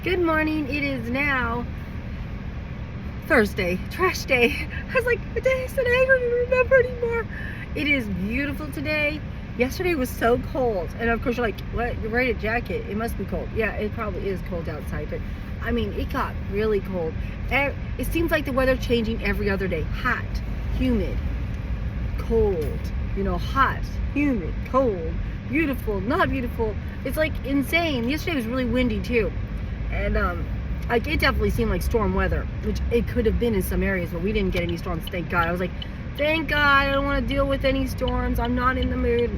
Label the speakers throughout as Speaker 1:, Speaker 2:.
Speaker 1: Good morning. It is now Thursday, trash day. I was like, what day is today? I don't even remember anymore. It is beautiful today. Yesterday was so cold. And of course you're like, what? You're wearing a jacket. It must be cold. Yeah, it probably is cold outside. But I mean, it got really cold. It seems like the weather changing every other day. Hot, humid, cold. Hot, humid, cold, beautiful, not beautiful. It's like insane. Yesterday was really windy too. And like it definitely seemed like storm weather, which it could have been in some areas, but we didn't get any storms, thank God. I was like, thank God, I don't want to deal with any storms. I'm not in the mood.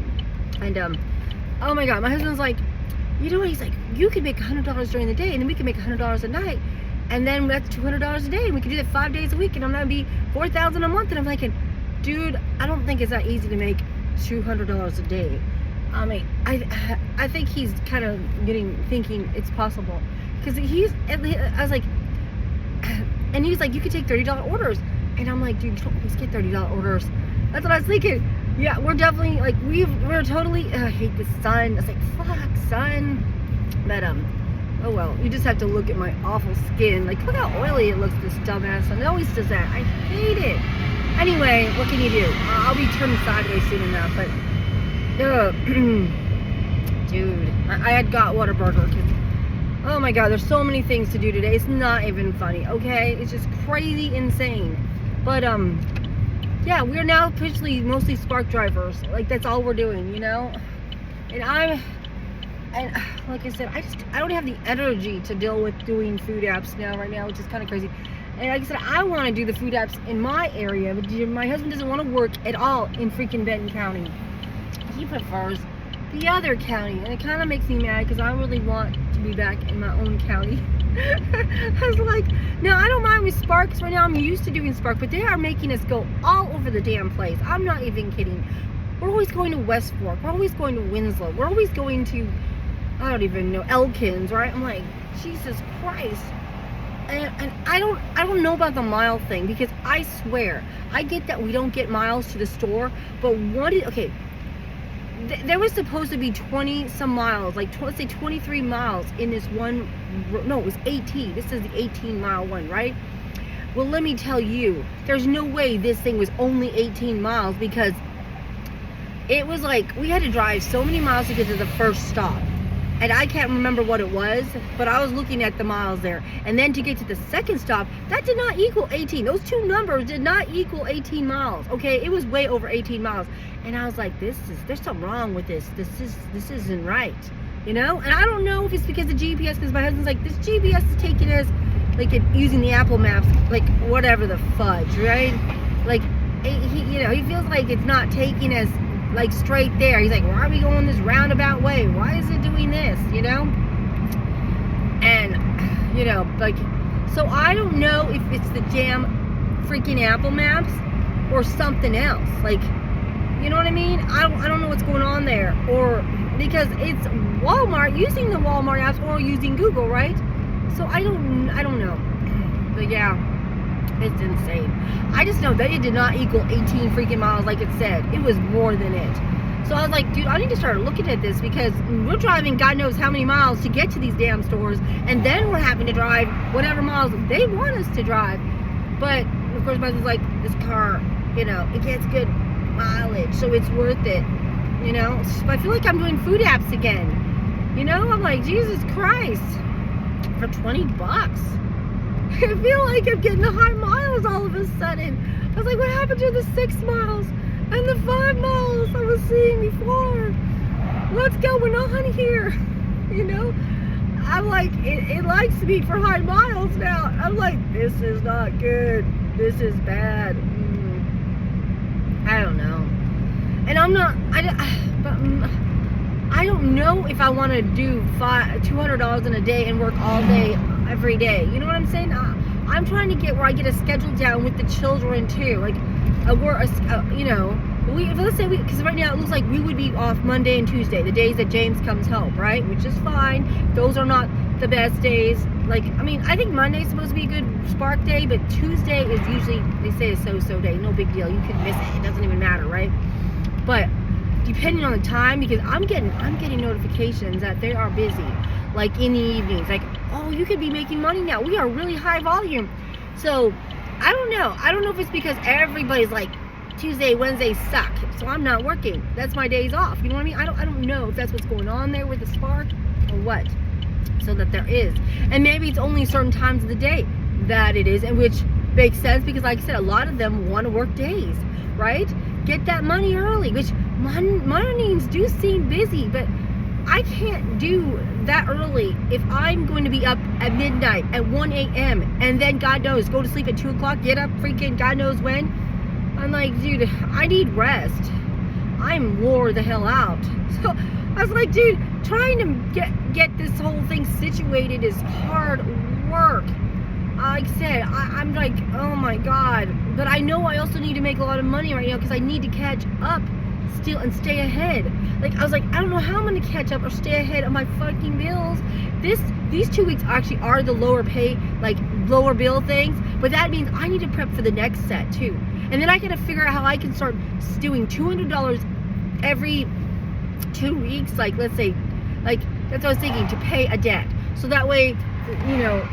Speaker 1: And oh my God, my husband's like, he's like, you can make $100 during the day, and then we can make $100 a night, and then that's $200 a day, and we can do that 5 days a week, and I'm gonna be $4,000 a month. And I'm like, dude, I don't think it's that easy to make $200 a day. I mean, I think he's kind of thinking it's possible. Because I was like, and he's like, you could take $30 orders. And I'm like, dude, you don't always get $30 orders. That's what I was thinking. Yeah, we're definitely, like, we're totally, I hate the sun. I was like, fuck, sun. But, oh well, you just have to look at my awful skin. Like, look how oily it looks, this dumbass sun. It always does that. I hate it. Anyway, what can you do? I'll be turning sideways soon enough, but, dude, I had got Whataburger because, oh my God, there's so many things to do today. It's not even funny, okay? It's just crazy insane. But, yeah, we're now officially mostly Spark drivers. Like, that's all we're doing, And like I said, I don't have the energy to deal with doing food apps right now, which is kind of crazy. And like I said, I want to do the food apps in my area, but my husband doesn't want to work at all in freaking Benton County. He prefers the other county, and it kind of makes me mad because I really want to be back in my own county. I was like, no, I don't mind with Spark, because right now I'm used to doing Spark, but they are making us go all over the damn place. I'm not even kidding. We're always going to West Fork. We're always going to Winslow. We're always going to, I don't even know, Elkins, right? I'm like, Jesus Christ. And I don't know about the mile thing, because I swear, I get that we don't get miles to the store, but okay, there was supposed to be 20 some miles, like let's say 23 miles in this one. No, it was 18. This is the 18-mile one, right? Well, let me tell you, there's no way this thing was only 18 miles, because it was like we had to drive so many miles to get to the first stop. And I can't remember what it was, but I was looking at the miles there. And then to get to the second stop, that did not equal 18. Those two numbers did not equal 18 miles. Okay, it was way over 18 miles. And I was like, there's something wrong with this. This isn't right. And I don't know if it's because of GPS, because my husband's like, this GPS is taking us, like, using the Apple Maps, like, whatever the fudge, right? Like, he feels like it's not taking us, like, straight there. He's like, why are we going this roundabout way? Why is it doing this? And like, so I don't know if it's the damn freaking Apple Maps or something else. Like, you know what I mean? I don't know what's going on there. Or because it's Walmart, using the Walmart apps, or using Google, right? So I don't know. But yeah, it's insane. I just know that it did not equal 18 freaking miles like it said. It was more than it. So I was like, dude, I need to start looking at this, because we're driving God knows how many miles to get to these damn stores, and then we're having to drive whatever miles they want us to drive. But of course, my husband's like, this car, it gets good mileage, so it's worth it. So I feel like I'm doing food apps again. I'm like, Jesus Christ, for $20. I feel like I'm getting the high miles all of a sudden. I was like, what happened to the 6 miles and the 5 miles I was seeing before? What's going on here? I'm like, it likes to be for high miles now. I'm like, this is not good. This is bad. I don't know. And I don't know if I want to do $200 in a day and work all day, every day. You know what I'm saying? I'm trying to get where I get a schedule down with the children too. Like, let's say because right now it looks like we would be off Monday and Tuesday, the days that James comes home, right? Which is fine. Those are not the best days. Like, I think Monday's supposed to be a good Spark day, but Tuesday is usually, they say, a so-so day. No big deal. You can miss it. It doesn't even matter, right? But depending on the time, because I'm getting notifications that they are busy, like in the evenings, like, oh oh, you could be making money now. We are really high volume. So I don't know. I don't know if it's because everybody's like, Tuesday, Wednesday suck, so I'm not working. That's my days off. You know what I mean? I don't know if that's what's going on there with the spark or what. So that there is. And maybe it's only certain times of the day that it is, and which makes sense because, like I said, a lot of them want to work days, right? Get that money early, which mornings do seem busy, but I can't do that early if I'm going to be up at midnight at 1 a.m. and then God knows, go to sleep at 2 o'clock, get up freaking God knows when. I'm like, dude, I need rest. I'm wore the hell out. So I was like, dude, trying to get this whole thing situated is hard work. Like I said, I'm like, oh my God. But I know I also need to make a lot of money right now because I need to catch up still and stay ahead. Like, I was like, I don't know how I'm going to catch up or stay ahead of my fucking bills. These 2 weeks actually are the lower pay, like lower bill things. But that means I need to prep for the next set too. And then I got to figure out how I can start doing $200 every 2 weeks. Like, let's say, like, that's what I was thinking, to pay a debt. So that way, you know,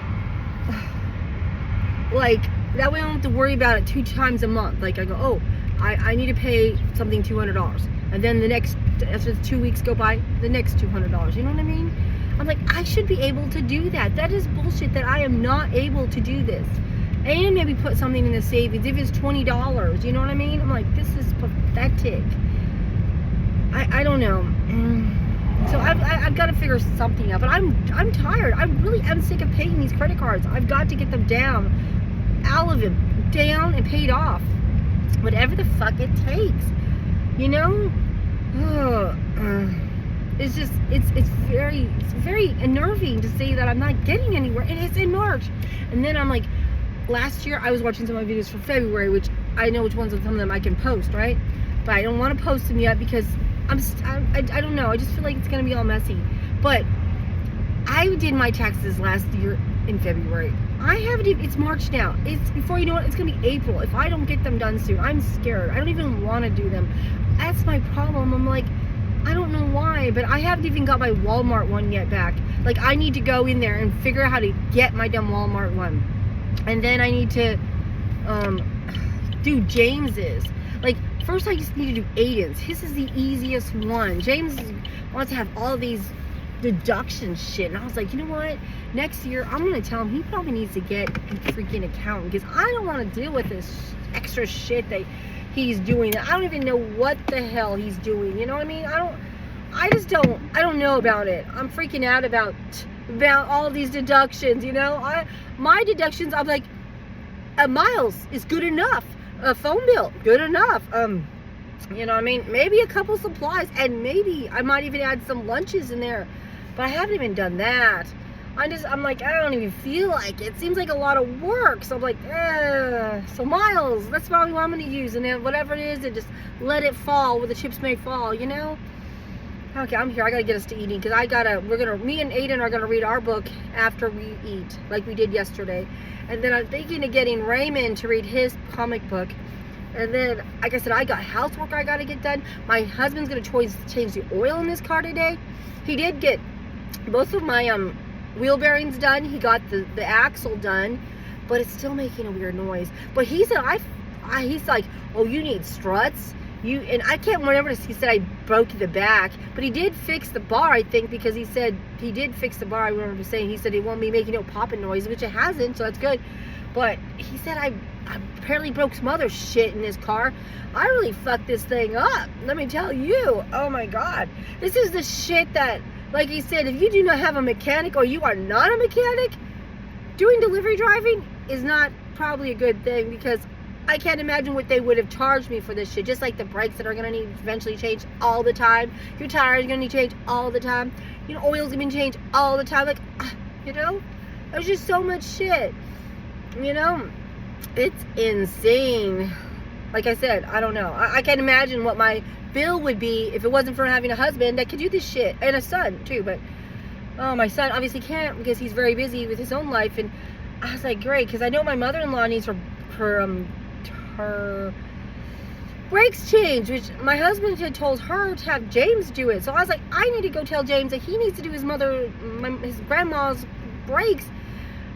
Speaker 1: like, that way I don't have to worry about it 2 times a month. Like, I go, oh, I need to pay something $200. And then the next, after 2 weeks go by, the next $200. You know what I mean? I'm like, I should be able to do that. That is bullshit that I am not able to do this. And maybe put something in the savings if it's $20. You know what I mean? I'm like, this is pathetic. I don't know. So I've got to figure something out. But I'm tired. I really am sick of paying these credit cards. I've got to get them down, all of them, down and paid off. Whatever the fuck it takes. You know? It's just, it's very unnerving to say that I'm not getting anywhere. And it's in March. And then I'm like, last year I was watching some of my videos for February, which I know which ones of some of them I can post, right? But I don't want to post them yet because I don't know. I just feel like it's going to be all messy. But I did my taxes last year in February. I haven't even, it's March now. It's, before you know it, it's going to be April. If I don't get them done soon, I'm scared. I don't even want to do them. That's my problem. I'm like, I don't know why, but I haven't even got my Walmart one yet back. Like, I need to go in there and figure out how to get my dumb Walmart one. And then I need to do James's. Like, first I just need to do Aiden's. His is the easiest one. James wants to have all these deduction shit. And I was like, you know what? Next year, I'm going to tell him he probably needs to get a freaking accountant because I don't want to deal with this extra shit that he's doing. I don't even know what the hell he's doing. You know what I mean? I don't know about it. I'm freaking out about all these deductions, you know? My deductions, I'm like, miles is good enough. A phone bill, good enough. You know what I mean? Maybe a couple supplies, and maybe I might even add some lunches in there. But I haven't even done that. I'm like, I don't even feel like it. It seems like a lot of work. So I'm like, so miles, that's probably what I'm going to use. And then whatever it is, and just let it fall where the chips may fall, you know? Okay, I'm here. I got to get us to eating because me and Aiden are going to read our book after we eat, like we did yesterday. And then I'm thinking of getting Raymond to read his comic book. And then, like I said, I got housework I got to get done. My husband's going to change the oil in this car today. He did get both of my wheel bearings done. He got the axle done, but it's still making a weird noise. But he said, he's like, oh, you need struts? And I can't remember this. He said I broke the back, but he did fix the bar, I think, because he said he did fix the bar. I remember saying, he said it won't be making no popping noise, which it hasn't, so that's good. But he said I apparently broke some other shit in his car. I really fucked this thing up. Let me tell you. Oh my God. This is the shit that, like he said, if you do not have a mechanic or you are not a mechanic, doing delivery driving is not probably a good thing because I can't imagine what they would have charged me for this shit. Just like the brakes that are going to need eventually changed all the time. Your tires are going to need changed all the time. You know, oil's going to be changed all the time. Like, you know, there's just so much shit. You know, it's insane. Like I said, I don't know. I can't imagine what my bill would be if it wasn't for having a husband that could do this shit. And a son, too. But, my son obviously can't because he's very busy with his own life. And I was like, great. Because I know my mother-in-law needs her brakes changed, which my husband had told her to have James do it. So I was like, I need to go tell James that he needs to do his grandma's breaks.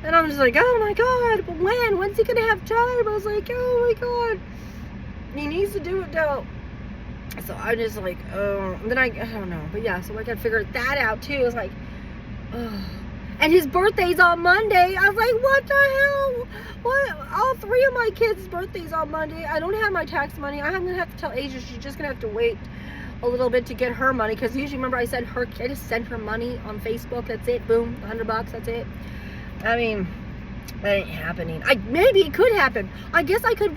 Speaker 1: And I'm just like, oh my God, but when's he gonna have time? I was like, oh my God, he needs to do it though. So I just like, oh, and then I don't know, but yeah, so I gotta figure that out too. It's like, oh. And his birthday's on Monday. I was like, what the hell? What? All 3 of my kids' birthdays on Monday. I don't have my tax money. I'm gonna have to tell Asia she's just gonna have to wait a little bit to get her money, because usually, remember I said I just sent her money on Facebook. That's it. Boom, $100. That's it. I mean, that ain't happening. Maybe it could happen. I guess I could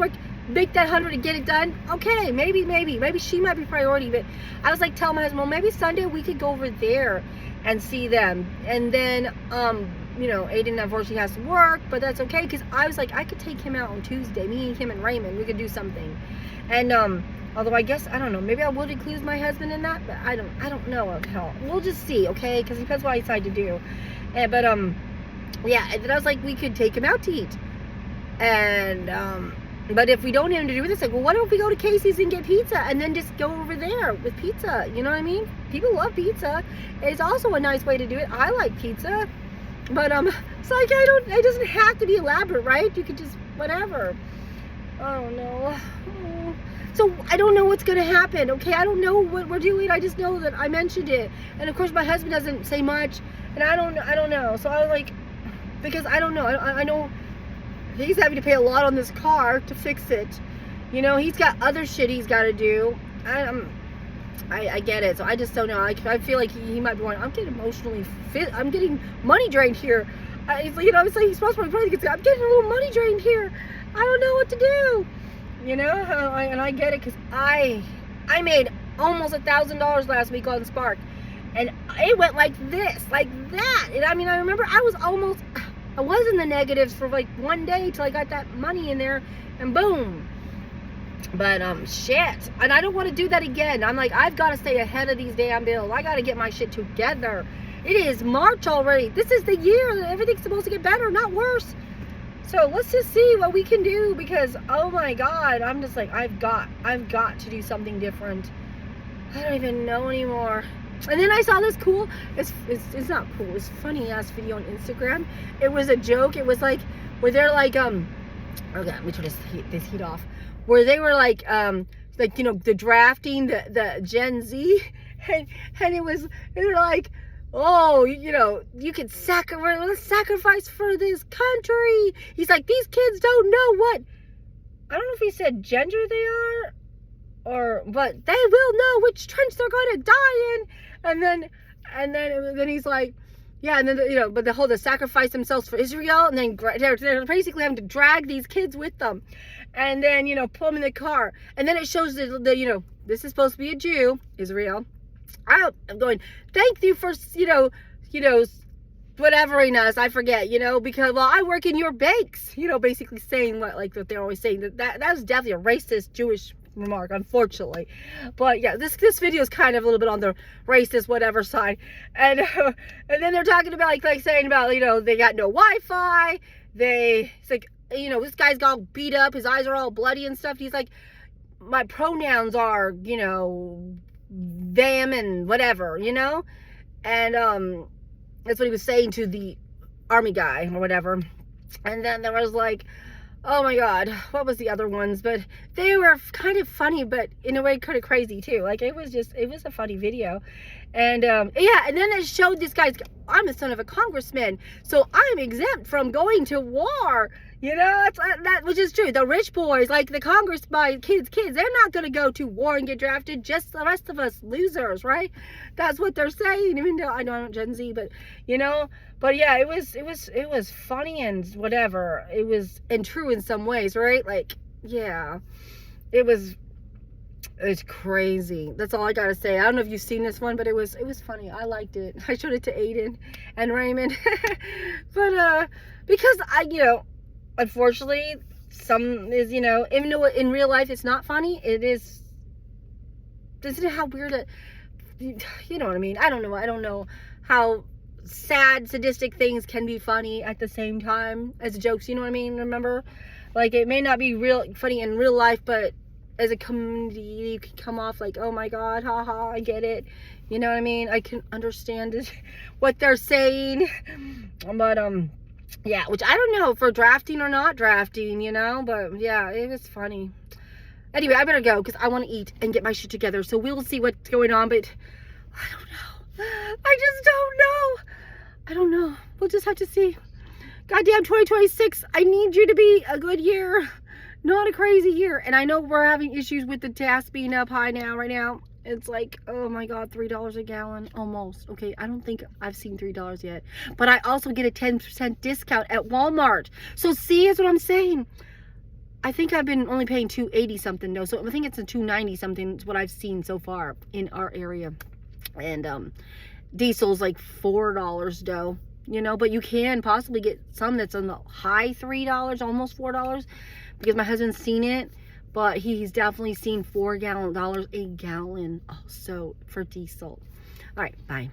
Speaker 1: make that 100 and get it done. Okay, maybe she might be priority. But I was like, tell my husband, well, maybe Sunday we could go over there and see them. And then, you know, Aiden unfortunately has to work, but that's okay, because I was like, I could take him out on Tuesday. Me and him and Raymond, we could do something. And although I guess, I don't know, maybe I would include my husband in that, but I don't know. Hell, we'll just see, okay? Because it depends what I decide to do. But yeah, and then I was like, we could take him out to eat. And but if we don't have him to do this, like, well, what if we go to Casey's and get pizza, and then just go over there with pizza? You know what I mean? People love pizza. It's also a nice way to do it. I like pizza, but it's like, it doesn't have to be elaborate, right? You could just whatever. Oh no. So I don't know what's gonna happen. Okay, I don't know what we're doing. I just know that I mentioned it, and of course my husband doesn't say much, and I don't know. So I was like, because I don't know. I know he's having to pay a lot on this car to fix it. You know, he's got other shit he's got to do. I get it. So I just don't know. I feel like he might be going, I'm getting emotionally fit. I'm getting money drained here. You know, it's like he's supposed to be, I'm getting a little money drained here. I don't know what to do. You know, and I get it, because I made almost $1,000 last week on Spark. And it went like this, like that. And I mean, I remember I was in the negatives for like one day till I got that money in there, and boom. But shit, and I don't want to do that again. I'm like, I've got to stay ahead of these damn bills. I got to get my shit together. It is March already. This is the year that everything's supposed to get better, not worse. So let's just see what we can do, because oh my God, I'm just like, I've got to do something different. I don't even know anymore. And then I saw this cool, it's not cool, it's funny ass video on Instagram. It was a joke. It was like, where they're like, okay, let me turn this heat off. Where they were like, you know, the drafting the Gen Z, and they were like, oh, you know, you can sacrifice for this country. He's like, these kids don't know what, I don't know if he said gender they are, but they will know which trench they're going to die in. And then he's like, yeah, and then, you know, but the sacrifice themselves for Israel, and then they're basically having to drag these kids with them, and then, you know, pull them in the car, and then it shows the you know, this is supposed to be a Jew, Israel. I'm going, thank you for, you know, whatevering us, I forget, you know, because, well, I work in your banks, you know, basically saying what, like, what they're always saying, that was definitely a racist Jewish remark, unfortunately. But yeah, this video is kind of a little bit on the racist whatever side, and then they're talking about like saying about, you know, they got no Wi-Fi. It's like, you know, this guy's got beat up, his eyes are all bloody and stuff. He's like, my pronouns are, you know, them and whatever, you know, and that's what he was saying to the army guy or whatever. And then there was like, oh my God, what was the other ones? But they were kind of funny, but in a way kind of crazy too. Like, it was a funny video. And yeah, and then it showed this guy's, I'm the son of a congressman, so I'm exempt from going to war. You know, that which is true. The rich boys, like the my kids, they're not going to go to war and get drafted. Just the rest of us losers, right? That's what they're saying. Even though I know I'm not Gen Z, but you know, but yeah, it was funny and whatever. It was, and true in some ways, right? Like, yeah, it's crazy. That's all I gotta say. I don't know if you've seen this one, but it was funny. I liked it. I showed it to Aiden and Raymond, but because you know, unfortunately, some is, you know, even though in real life it's not funny, it is. Isn't it how weird it? You know what I mean? I don't know how sad, sadistic things can be funny at the same time as jokes. You know what I mean? Remember, like, it may not be real funny in real life, but as a community, you can come off like, oh my God, haha, I get it. You know what I mean? I can understand it, what they're saying. But, yeah, which I don't know for drafting or not drafting, you know, but yeah, it was funny. Anyway, I better go because I want to eat and get my shit together. So we'll see what's going on, but I don't know. I just don't know. I don't know. We'll just have to see. Goddamn 2026, I need you to be a good year, not a crazy year. And I know we're having issues with the gas being up high now, right now. It's like, oh my God, $3 a gallon, almost. Okay, I don't think I've seen $3 yet. But I also get a 10% discount at Walmart. So see, is what I'm saying. I think I've been only paying $2.80 something though. So I think it's a $2.90 something is what I've seen so far in our area. And diesel's like $4 though. You know, but you can possibly get some that's on the high $3, almost $4, because my husband's seen it. But he's definitely seen $4 a gallon also for diesel. All right, bye.